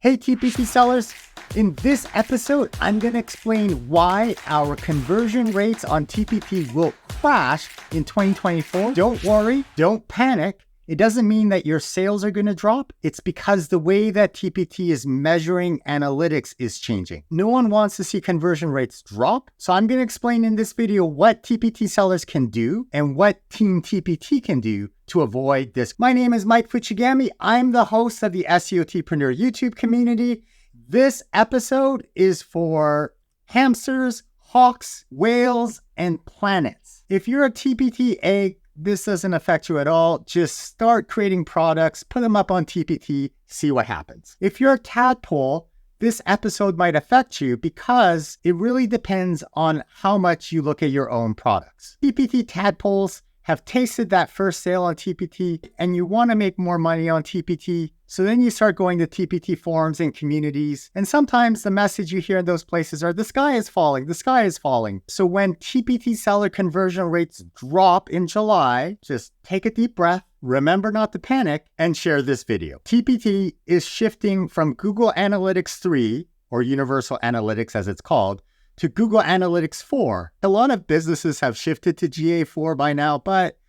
Hey TPT sellers, in this episode, I'm going to explain why our conversion rates on TPT will crash in 2024. Don't worry, don't panic. It doesn't mean that your sales are going to drop. It's because the way that TPT is measuring analytics is changing. No one wants to see conversion rates drop. So I'm going to explain in this video what TPT sellers can do and what Team TPT can do to avoid this. My name is Mike Fuchigami. I'm the host of the SEOTpreneur YouTube community. This episode is for hamsters, hawks, whales, and planets. If you're a TPT egg, this doesn't affect you at all. Just start creating products, put them up on TPT, see what happens. If you're a tadpole, this episode might affect you because it really depends on how much you look at your own products. TPT tadpoles have tasted that first sale on TPT and you want to make more money on TPT. So then you start going to TPT forums and communities. And sometimes the message you hear in those places are, the sky is falling, the sky is falling. So when TPT seller conversion rates drop in July, just take a deep breath, remember not to panic, and share this video. TPT is shifting from Google Analytics 3, or Universal Analytics as it's called, to Google Analytics 4. A lot of businesses have shifted to GA4 by now, but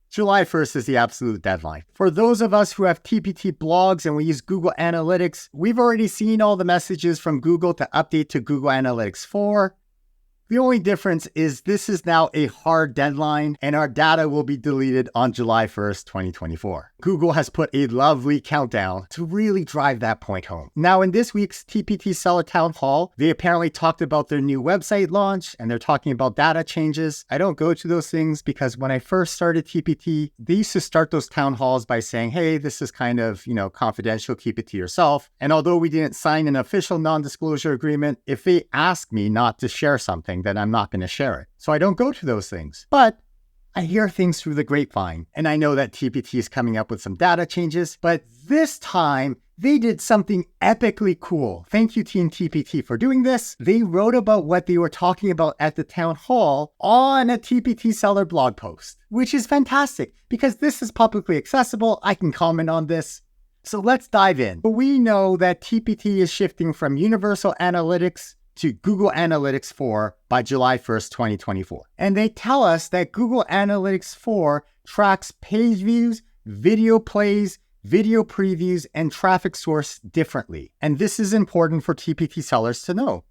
July 1st is the absolute deadline. For those of us who have TPT blogs and we use Google Analytics, we've already seen all the messages from Google to update to Google Analytics 4. The only difference is this is now a hard deadline and our data will be deleted on July 1st, 2024. Google has put a lovely countdown to really drive that point home. Now, in this week's TPT Seller Town Hall, they apparently talked about their new website launch and they're talking about data changes. I don't go to those things because when I first started TPT, they used to start those town halls by saying, hey, this is kind of, confidential, keep it to yourself. And although we didn't sign an official non-disclosure agreement, if they ask me not to share something, then I'm not going to share it. So I don't go to those things. But I hear things through the grapevine, and I know that TPT is coming up with some data changes, but this time they did something epically cool. Thank you, Team TPT, for doing this. They wrote about what they were talking about at the town hall on a TPT seller blog post, which is fantastic because this is publicly accessible. I can comment on this. So let's dive in. We know that TPT is shifting from Universal Analytics to Google Analytics 4 by July 1st, 2024. And they tell us that Google Analytics 4 tracks page views, video plays, video previews, and traffic source differently. And this is important for TPT sellers to know.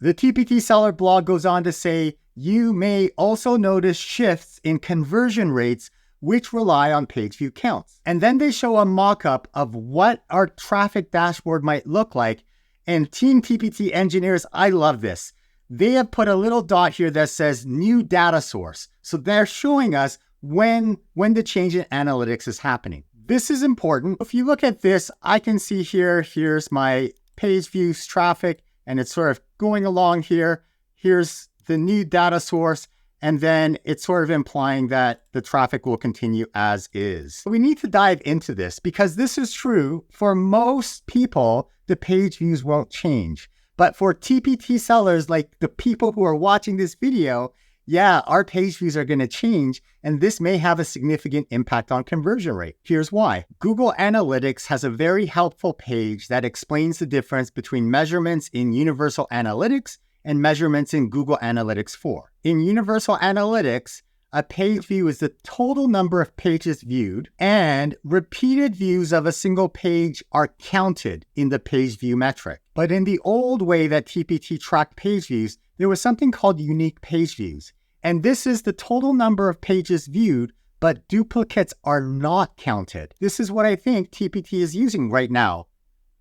The TPT seller blog goes on to say, you may also notice shifts in conversion rates which rely on page view counts. And then they show a mock-up of what our traffic dashboard might look like. And Team TPT engineers, I love this. They have put a little dot here that says new data source. So they're showing us when the change in analytics is happening. This is important. If you look at this, I can see here's my page views traffic, and it's sort of going along here. Here's the new data source. And then it's sort of implying that the traffic will continue as is. We need to dive into this because this is true for most people. The page views won't change. But for TPT sellers, like the people who are watching this video, yeah, our page views are going to change, and this may have a significant impact on conversion rate. Here's why. Google Analytics has a very helpful page that explains the difference between measurements in Universal Analytics and measurements in Google Analytics 4. In Universal Analytics, a page view is the total number of pages viewed, and repeated views of a single page are counted in the page view metric. But in the old way that TPT tracked page views, there was something called unique page views. And this is the total number of pages viewed, but duplicates are not counted. This is what I think TPT is using right now.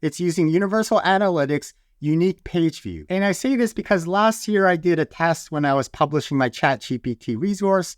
It's using Universal Analytics unique page view. And I say this because last year I did a test when I was publishing my ChatGPT resource.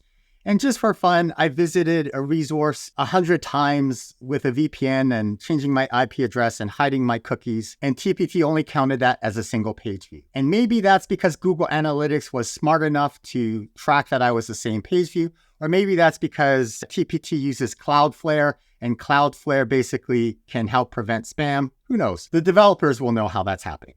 And just for fun, I visited a resource 100 times with a VPN and changing my IP address and hiding my cookies. And TPT only counted that as a single page view. And maybe that's because Google Analytics was smart enough to track that I was the same page view. Or maybe that's because TPT uses Cloudflare and Cloudflare basically can help prevent spam. Who knows? The developers will know how that's happening.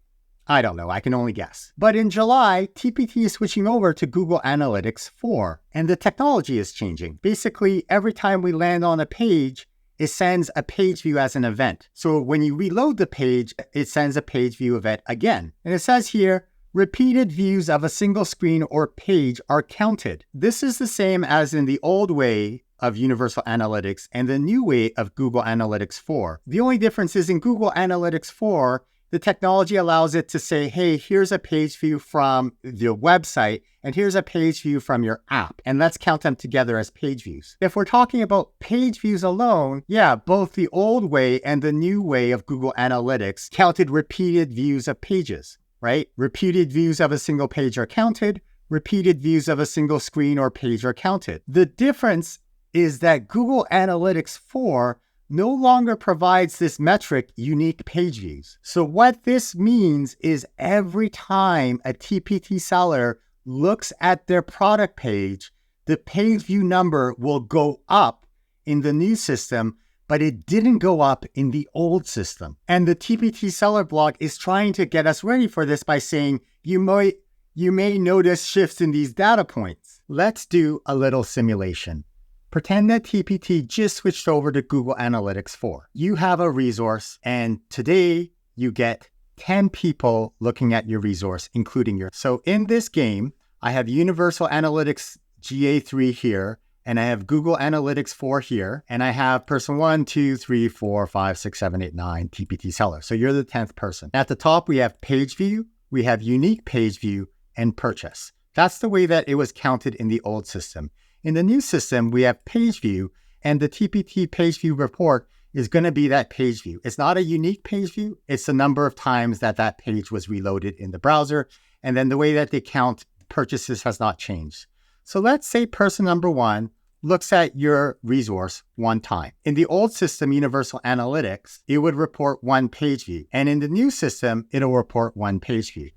I don't know, I can only guess. But in July, TPT is switching over to Google Analytics 4, and the technology is changing. Basically, every time we land on a page, it sends a page view as an event. So when you reload the page, it sends a page view event again. And it says here, repeated views of a single screen or page are counted. This is the same as in the old way of Universal Analytics and the new way of Google Analytics 4. The only difference is in Google Analytics 4, the technology allows it to say, hey, here's a page view from your website, and here's a page view from your app, and let's count them together as page views. If we're talking about page views alone, yeah, both the old way and the new way of Google Analytics counted repeated views of pages, right? Repeated views of a single page are counted, repeated views of a single screen or page are counted. The difference is that Google Analytics 4 no longer provides this metric, unique page views. So what this means is every time a TPT seller looks at their product page, the page view number will go up in the new system, but it didn't go up in the old system. And the TPT seller blog is trying to get us ready for this by saying, you may notice shifts in these data points. Let's do a little simulation. Pretend that TPT just switched over to Google Analytics 4. You have a resource, and today you get 10 people looking at your resource, including yours. So in this game, I have Universal Analytics GA3 here, and I have Google Analytics 4 here, and I have person 1, 2, 3, 4, 5, 6, 7, 8, 9, TPT seller. So you're the 10th person. At the top, we have page view, we have unique page view, and purchase. That's the way that it was counted in the old system. In the new system, we have page view, and the TPT page view report is going to be that page view. It's not a unique page view. It's the number of times that that page was reloaded in the browser. And then the way that they count purchases has not changed. So let's say person number 1 looks at your resource one time. In the old system, Universal Analytics, it would report one page view. And in the new system, it'll report one page view.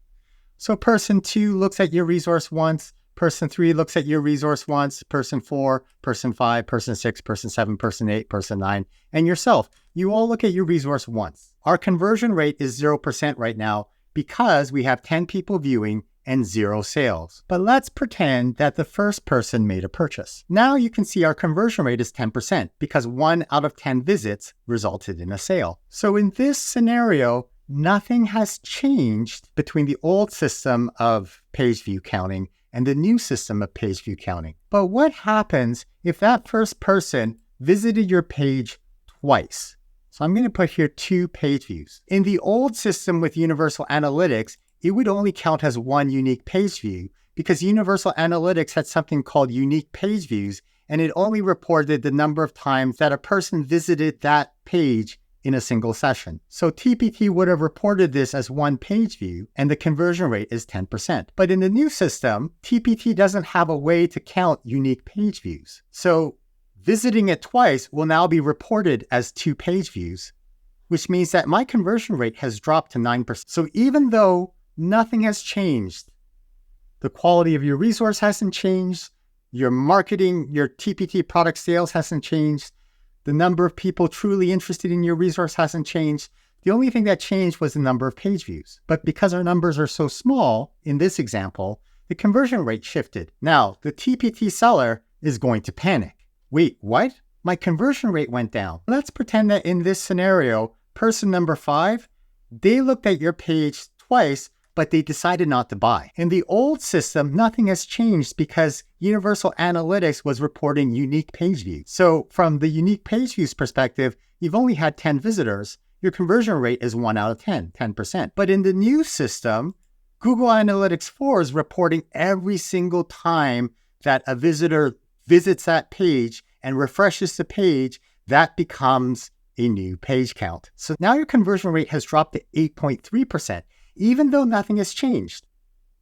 So person 2 looks at your resource once. Person 3 looks at your resource once, person 4, person 5, person 6, person 7, person 8, person 9, and yourself. You all look at your resource once. Our conversion rate is 0% right now because we have 10 people viewing and 0 sales. But let's pretend that the first person made a purchase. Now you can see our conversion rate is 10% because 1 out of 10 visits resulted in a sale. So in this scenario, nothing has changed between the old system of page view counting and the new system of page view counting. But what happens if that first person visited your page twice? So I'm going to put here 2 page views. In the old system with Universal Analytics, it would only count as 1 unique page view because Universal Analytics had something called unique page views, and it only reported the number of times that a person visited that page in a single session. So TPT would have reported this as 1 page view, and the conversion rate is 10%. But in the new system, TPT doesn't have a way to count unique page views. So visiting it twice will now be reported as 2 page views, which means that my conversion rate has dropped to 9%. So even though nothing has changed, the quality of your resource hasn't changed, your marketing, your TPT product sales hasn't changed, the number of people truly interested in your resource hasn't changed. The only thing that changed was the number of page views. But because our numbers are so small, in this example, the conversion rate shifted. Now, the TPT seller is going to panic. Wait, what? My conversion rate went down. Let's pretend that in this scenario, person number 5, they looked at your page twice, but they decided not to buy. In the old system, nothing has changed because Universal Analytics was reporting unique page views. So from the unique page views perspective, you've only had 10 visitors. Your conversion rate is 1 out of 10, 10%. But in the new system, Google Analytics 4 is reporting every single time that a visitor visits that page and refreshes the page, that becomes a new page count. So now your conversion rate has dropped to 8.3%. Even though nothing has changed.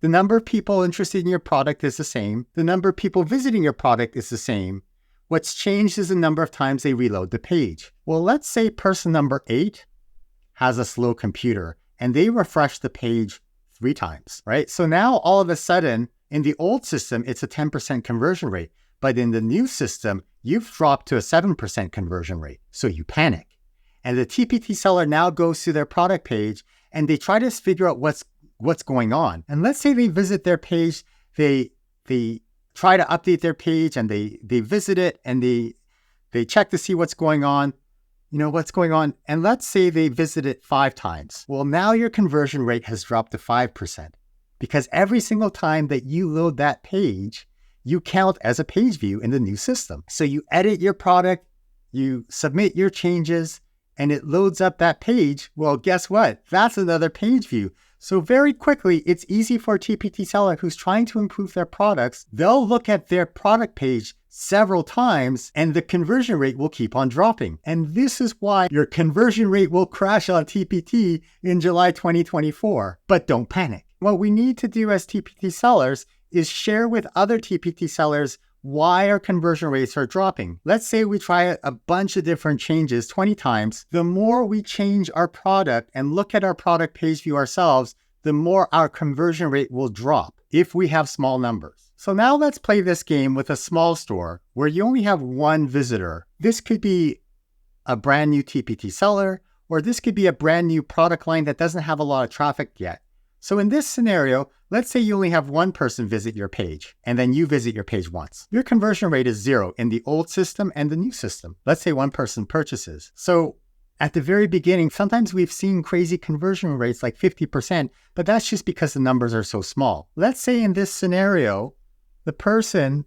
The number of people interested in your product is the same. The number of people visiting your product is the same. What's changed is the number of times they reload the page. Well, let's say person number 8 has a slow computer and they refresh the page 3 times, right? So now all of a sudden, in the old system, it's a 10% conversion rate. But in the new system, you've dropped to a 7% conversion rate. So you panic. And the TPT seller now goes to their product page and they try to figure out what's going on. And let's say they visit their page, they try to update their page and they visit it and they check to see what's going on. what's going on? And let's say they visited 5 times. Well, now your conversion rate has dropped to 5% because every single time that you load that page, you count as a page view in the new system. So you edit your product, you submit your changes, and it loads up that page. Well, guess what? That's another page view. So very quickly, it's easy for a TPT seller who's trying to improve their products. They'll look at their product page several times and the conversion rate will keep on dropping. And this is why your conversion rate will crash on TPT in July 2024. But don't panic. What we need to do as TPT sellers is share with other TPT sellers why our conversion rates are dropping. Let's say we try a bunch of different changes 20 times. The more we change our product and look at our product page view ourselves, the more our conversion rate will drop if we have small numbers. So now let's play this game with a small store where you only have one visitor. This could be a brand new TPT seller, or this could be a brand new product line that doesn't have a lot of traffic yet. So in this scenario, let's say you only have one person visit your page, and then you visit your page once. Your conversion rate is 0 in the old system and the new system. Let's say one person purchases. So at the very beginning, sometimes we've seen crazy conversion rates like 50%, but that's just because the numbers are so small. Let's say in this scenario, the person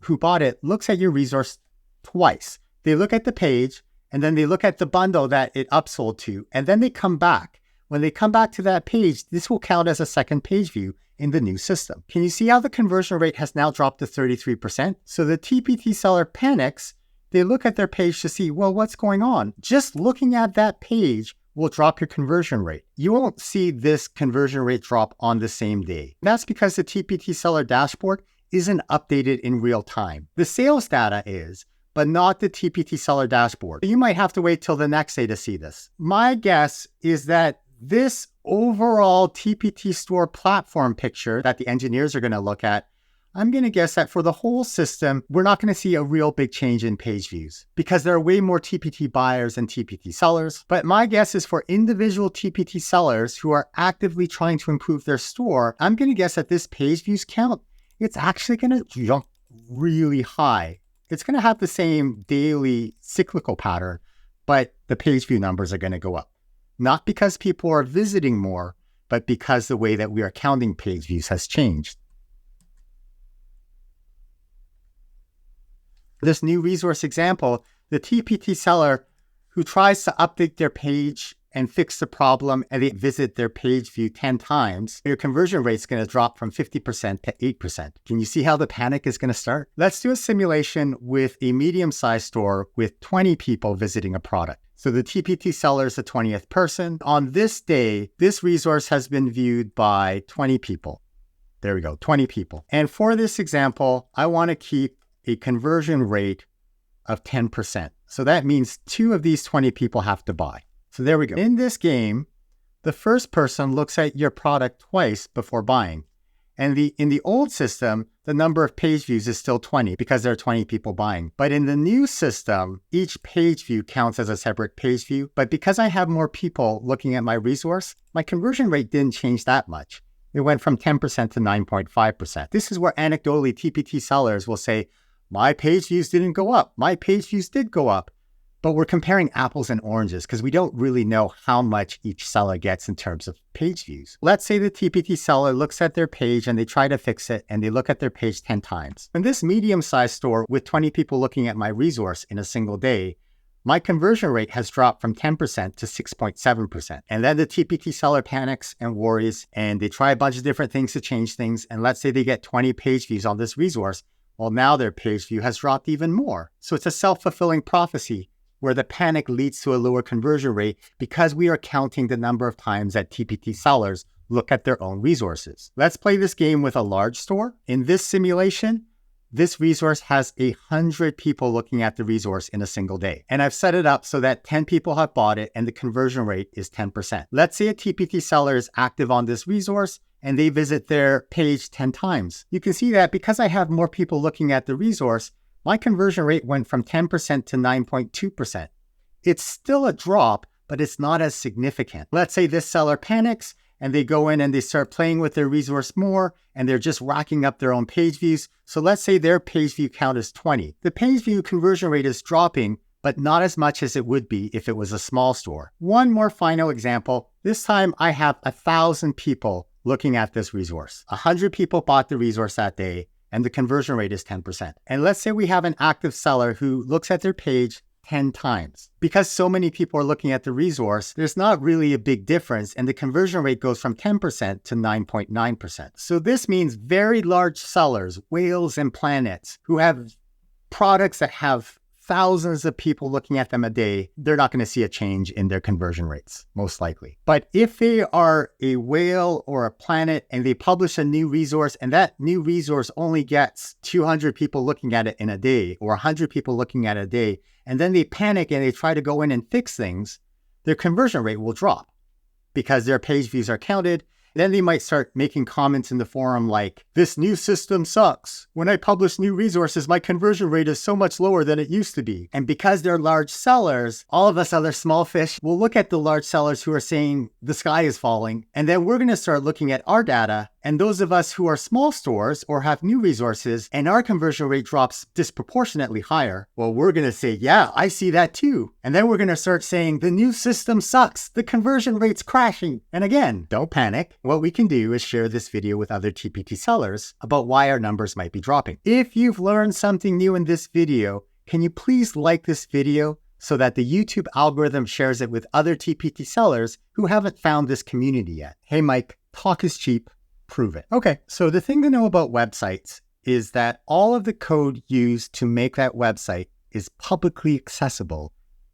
who bought it looks at your resource twice. They look at the page, and then they look at the bundle that it upsold to, and then they come back. When they come back to that page, this will count as a second page view in the new system. Can you see how the conversion rate has now dropped to 33%? So the TPT seller panics. They look at their page to see, well, what's going on? Just looking at that page will drop your conversion rate. You won't see this conversion rate drop on the same day. That's because the TPT seller dashboard isn't updated in real time. The sales data is, but not the TPT seller dashboard. You might have to wait till the next day to see this. My guess is that this overall TPT store platform picture that the engineers are going to look at, I'm going to guess that for the whole system, we're not going to see a real big change in page views because there are way more TPT buyers than TPT sellers. But my guess is for individual TPT sellers who are actively trying to improve their store, I'm going to guess that this page views count, it's actually going to jump really high. It's going to have the same daily cyclical pattern, but the page view numbers are going to go up. Not because people are visiting more, but because the way that we are counting page views has changed. This new resource example, the TPT seller who tries to update their page and fix the problem and they visit their page view 10 times, your conversion rate is going to drop from 50% to 8%. Can you see how the panic is going to start? Let's do a simulation with a medium-sized store with 20 people visiting a product. So the TPT seller is the 20th person. On this day, this resource has been viewed by 20 people. There we go, 20 people. And for this example, I want to keep a conversion rate of 10%. So that means 2 of these 20 people have to buy. So there we go. In this game, the first person looks at your product twice before buying. And in the old system, the number of page views is still 20 because there are 20 people buying. But in the new system, each page view counts as a separate page view. But because I have more people looking at my resource, my conversion rate didn't change that much. It went from 10% to 9.5%. This is where anecdotally TPT sellers will say, my page views didn't go up. My page views did go up. But we're comparing apples and oranges because we don't really know how much each seller gets in terms of page views. Let's say the TPT seller looks at their page and they try to fix it and they look at their page 10 times. In this medium-sized store with 20 people looking at my resource in a single day, my conversion rate has dropped from 10% to 6.7%. And then the TPT seller panics and worries and they try a bunch of different things to change things. And let's say they get 20 page views on this resource. Well, now their page view has dropped even more. So it's a self-fulfilling prophecy where the panic leads to a lower conversion rate because we are counting the number of times that TPT sellers look at their own resources. Let's play this game with a large store. In this simulation, this resource has 100 people looking at the resource in a single day. And I've set it up so that 10 people have bought it and the conversion rate is 10%. Let's say a TPT seller is active on this resource and they visit their page 10 times. You can see that because I have more people looking at the resource, my conversion rate went from 10% to 9.2%. It's still a drop, but it's not as significant. Let's say this seller panics and they go in and they start playing with their resource more and they're just racking up their own page views. So let's say their page view count is 20. The page view conversion rate is dropping, but not as much as it would be if it was a small store. One more final example. This time I have 1,000 people looking at this resource. 100 people bought the resource that day, and the conversion rate is 10%. And let's say we have an active seller who looks at their page 10 times. Because so many people are looking at the resource, there's not really a big difference, and the conversion rate goes from 10% to 9.9%. So this means very large sellers, whales and planets, who have products that have thousands of people looking at them a day, they're not going to see a change in their conversion rates, most likely. But if they are a whale or a planet and they publish a new resource and that new resource only gets 200 people looking at it in a day or 100 people looking at it a day, and then they panic and they try to go in and fix things, their conversion rate will drop because their page views are counted. Then they might start making comments in the forum like, this new system sucks. When I publish new resources, my conversion rate is so much lower than it used to be. And because they're large sellers, all of us other small fish will look at the large sellers who are saying the sky is falling. And then we're going to start looking at our data. And those of us who are small stores or have new resources and our conversion rate drops disproportionately higher, well, we're going to say, yeah, I see that too. And then we're going to start saying the new system sucks. The conversion rate's crashing. And again, don't panic. What we can do is share this video with other TPT sellers about why our numbers might be dropping. If you've learned something new in this video, can you please like this video so that the YouTube algorithm shares it with other TPT sellers who haven't found this community yet? Hey, Mike, talk is cheap. Prove it. Okay, so the thing to know about websites is that all of the code used to make that website is publicly accessible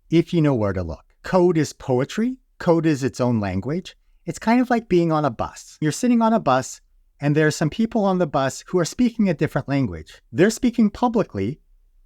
if you know where to look. Code is poetry. Code is its own language. It's kind of like being on a bus. You're sitting on a bus and there are some people on the bus who are speaking a different language. They're speaking publicly,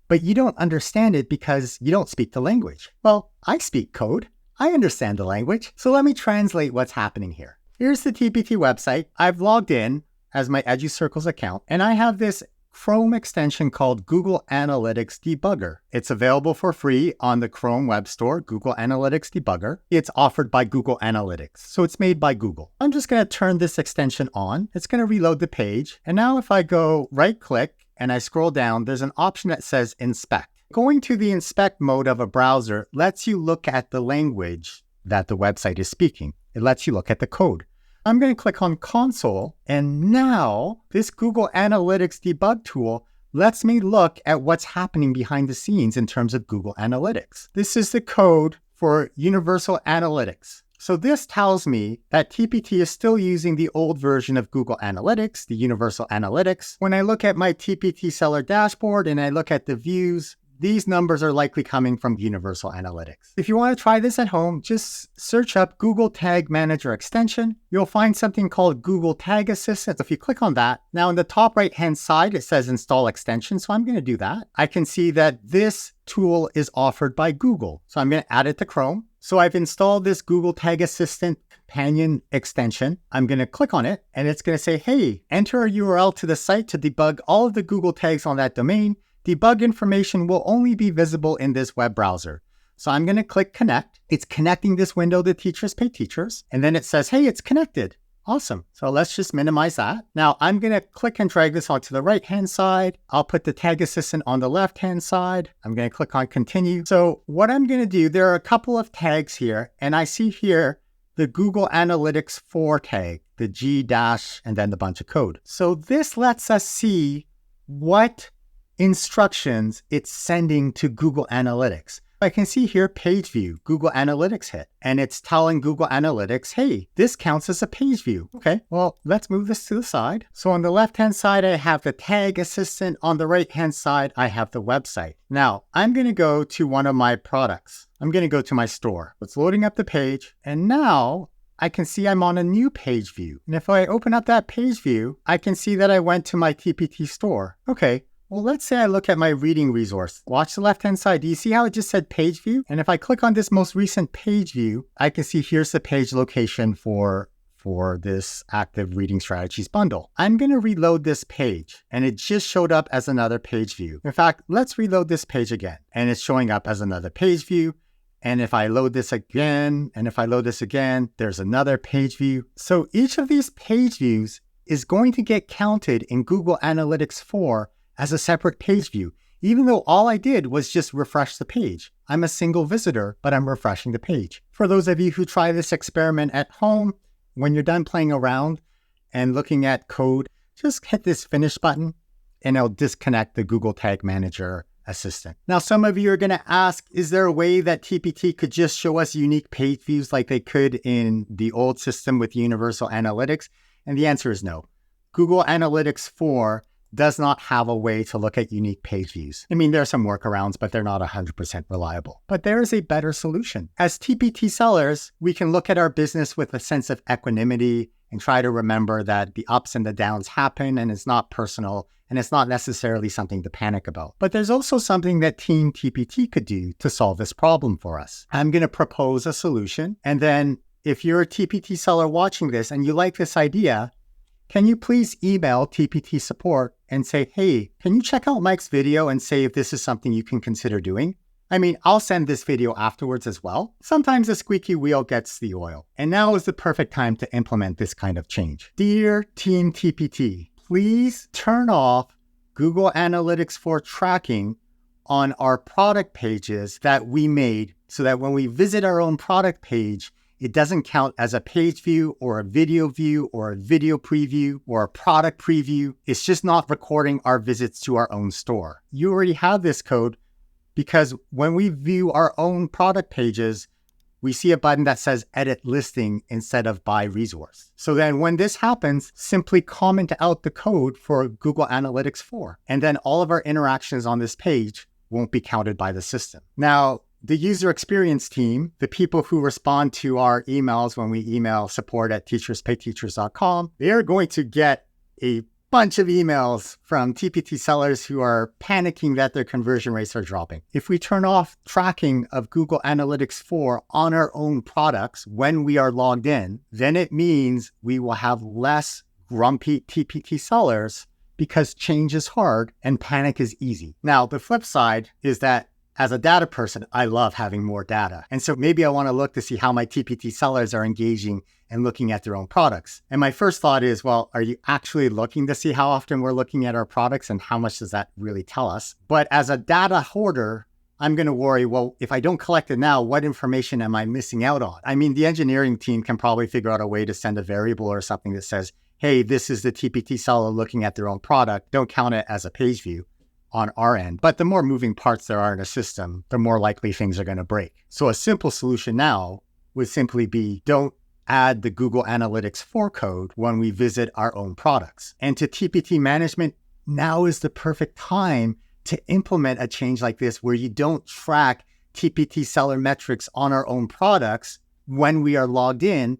but you don't understand it because you don't speak the language. Well, I speak code. I understand the language. So let me translate what's happening here. Here's the TPT website. I've logged in as my EduCircles account, and I have this Chrome extension called Google Analytics Debugger. It's available for free on the Chrome Web Store, Google Analytics Debugger. It's offered by Google Analytics, so it's made by Google. I'm just going to turn this extension on. It's going to reload the page. And now if I go right-click and I scroll down, there's an option that says Inspect. Going to the Inspect mode of a browser lets you look at the language that the website is speaking. It lets you look at the code. I'm going to click on Console, and now this Google Analytics Debug tool lets me look at what's happening behind the scenes in terms of Google Analytics. This is the code for Universal Analytics. So this tells me that TPT is still using the old version of Google Analytics, the Universal Analytics. When I look at my TPT Seller dashboard and I look at the views, these numbers are likely coming from Universal Analytics. If you want to try this at home, just search up Google Tag Manager extension. You'll find something called Google Tag Assistant. If you click on that, now in the top right-hand side, it says Install Extension. So I'm going to do that. I can see that this tool is offered by Google. So I'm going to add it to Chrome. So I've installed this Google Tag Assistant companion extension. I'm going to click on it, and it's going to say, hey, enter a URL to the site to debug all of the Google tags on that domain. Debug information will only be visible in this web browser. So I'm going to click Connect. It's connecting this window to Teachers Pay Teachers. And then it says, hey, it's connected. Awesome. So let's just minimize that. Now I'm going to click and drag this onto the right-hand side. I'll put the Tag Assistant on the left-hand side. I'm going to click on Continue. So what I'm going to do, there are a couple of tags here. And I see here the Google Analytics 4 tag, the G dash, and then the bunch of code. So this lets us see what instructions it's sending to Google Analytics. I can see here page view, Google Analytics hit, and it's telling Google Analytics, hey, this counts as a page view. Okay, well, let's move this to the side. So on the left-hand side, I have the Tag Assistant. On the right-hand side, I have the website. Now, I'm going to go to one of my products. I'm going to go to my store. It's loading up the page, and now I can see I'm on a new page view. And if I open up that page view, I can see that I went to my TPT store. Okay. Well, let's say I look at my reading resource. Watch the left-hand side. Do you see how it just said page view? And if I click on this most recent page view, I can see here's the page location for this active reading strategies bundle. I'm going to reload this page, and it just showed up as another page view. In fact, let's reload this page again, and it's showing up as another page view. And if I load this again, and if I load this again, there's another page view. So each of these page views is going to get counted in Google Analytics 4 as a separate page view, even though all I did was just refresh the page. I'm a single visitor, but I'm refreshing the page. For those of you who try this experiment at home, when you're done playing around and looking at code, just hit this finish button and it'll disconnect the Google Tag Manager assistant. Now, some of you are going to ask, is there a way that TPT could just show us unique page views like they could in the old system with Universal Analytics? And the answer is no. Google Analytics 4 does not have a way to look at unique page views. I mean, there are some workarounds, but they're not 100% reliable. But there is a better solution. As TPT sellers, we can look at our business with a sense of equanimity and try to remember that the ups and the downs happen and it's not personal and it's not necessarily something to panic about. But there's also something that Team TPT could do to solve this problem for us. I'm going to propose a solution. And then if you're a TPT seller watching this and you like this idea, can you please email TPT support and say, hey, can you check out Mike's video and say if this is something you can consider doing? I mean, I'll send this video afterwards as well. Sometimes the squeaky wheel gets the oil. And now is the perfect time to implement this kind of change. Dear Team TPT, please turn off Google Analytics 4 tracking on our product pages that we made so that when we visit our own product page, it doesn't count as a page view or a video preview or a product preview. It's just not recording our visits to our own store. You already have this code because when we view our own product pages, we see a button that says edit listing instead of buy resource. So then when this happens, simply comment out the code for Google Analytics 4. And then all of our interactions on this page won't be counted by the system. Now, the user experience team, the people who respond to our emails when we email support@teacherspayteachers.com, they are going to get a bunch of emails from TPT sellers who are panicking that their conversion rates are dropping. If we turn off tracking of Google Analytics 4 on our own products when we are logged in, then it means we will have less grumpy TPT sellers because change is hard and panic is easy. Now, the flip side is that as a data person, I love having more data. And so maybe I want to look to see how my TPT sellers are engaging and looking at their own products. And my first thought is, well, are you actually looking to see how often we're looking at our products and how much does that really tell us? But as a data hoarder, I'm going to worry, well, if I don't collect it now, what information am I missing out on? I mean, the engineering team can probably figure out a way to send a variable or something that says, hey, this is the TPT seller looking at their own product. Don't count it as a page view on our end. But the more moving parts there are in a system, the more likely things are going to break. So a simple solution now would simply be don't add the Google Analytics 4 code when we visit our own products. And to TPT management, now is the perfect time to implement a change like this where you don't track TPT seller metrics on our own products when we are logged in.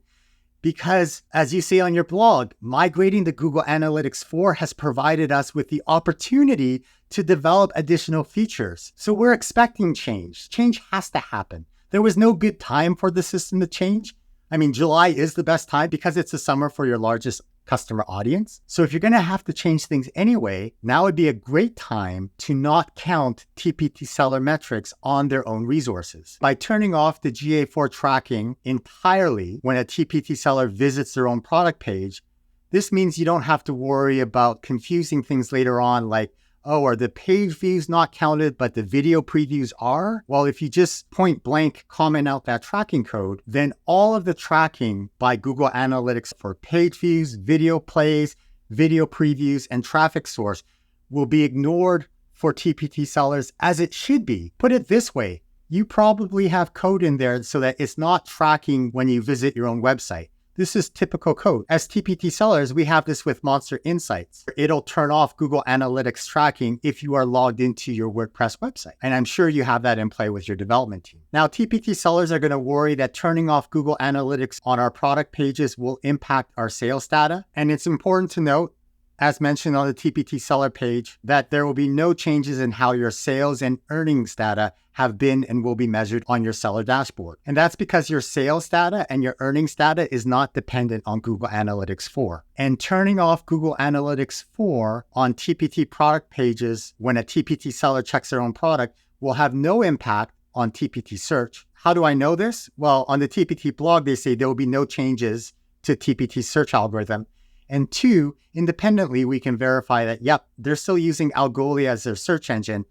Because as you say on your blog, migrating to Google Analytics 4 has provided us with the opportunity to develop additional features. So we're expecting change. Change has to happen. There was no good time for the system to change. I mean, July is the best time because it's the summer for your largest customer audience. So if you're going to have to change things anyway, now would be a great time to not count TPT seller metrics on their own resources. By turning off the GA4 tracking entirely when a TPT seller visits their own product page, this means you don't have to worry about confusing things later on like, oh, are the page views not counted, but the video previews are? Well, if you just point blank comment out that tracking code, then all of the tracking by Google Analytics for page views, video plays, video previews, and traffic source will be ignored for TPT sellers as it should be. Put it this way, you probably have code in there so that it's not tracking when you visit your own website. This is typical code. As TPT sellers, we have this with Monster Insights. It'll turn off Google Analytics tracking if you are logged into your WordPress website. And I'm sure you have that in play with your development team. Now, TPT sellers are going to worry that turning off Google Analytics on our product pages will impact our sales data. And it's important to note, as mentioned on the TPT seller page, that there will be no changes in how your sales and earnings data have been and will be measured on your seller dashboard. And that's because your sales data and your earnings data is not dependent on Google Analytics 4. And turning off Google Analytics 4 on TPT product pages when a TPT seller checks their own product will have no impact on TPT search. How do I know this? Well, on the TPT blog, they say there will be no changes to TPT search algorithm. And two, independently, we can verify that, yep, they're still using Algolia as their search engine.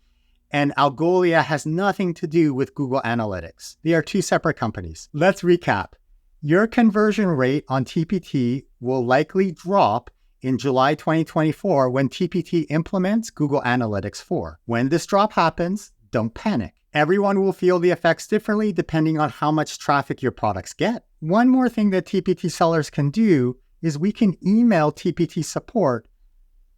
and Algolia has nothing to do with Google Analytics. They are two separate companies. Let's recap. Your conversion rate on TPT will likely drop in July 2024 when TPT implements Google Analytics 4. When this drop happens, don't panic. Everyone will feel the effects differently depending on how much traffic your products get. One more thing that TPT sellers can do is we can email TPT support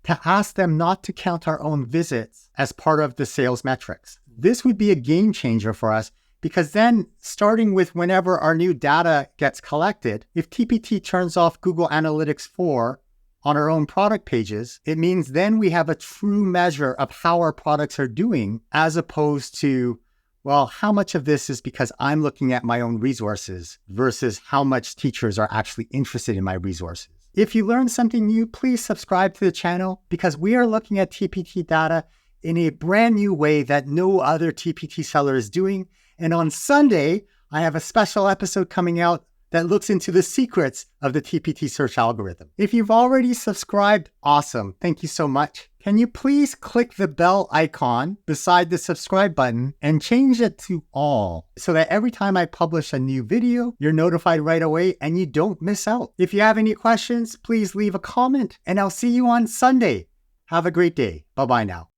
to ask them not to count our own visits as part of the sales metrics. This would be a game changer for us because then, starting with whenever our new data gets collected, if TPT turns off Google Analytics 4 on our own product pages, it means then we have a true measure of how our products are doing, as opposed to, well, how much of this is because I'm looking at my own resources versus how much teachers are actually interested in my resources. If you learned something new, please subscribe to the channel because we are looking at TPT data in a brand new way that no other TPT seller is doing. And on Sunday, I have a special episode coming out that looks into the secrets of the TPT search algorithm. If you've already subscribed, awesome. Thank you so much. Can you please click the bell icon beside the subscribe button and change it to all so that every time I publish a new video, you're notified right away and you don't miss out. If you have any questions, please leave a comment and I'll see you on Sunday. Have a great day. Bye-bye now.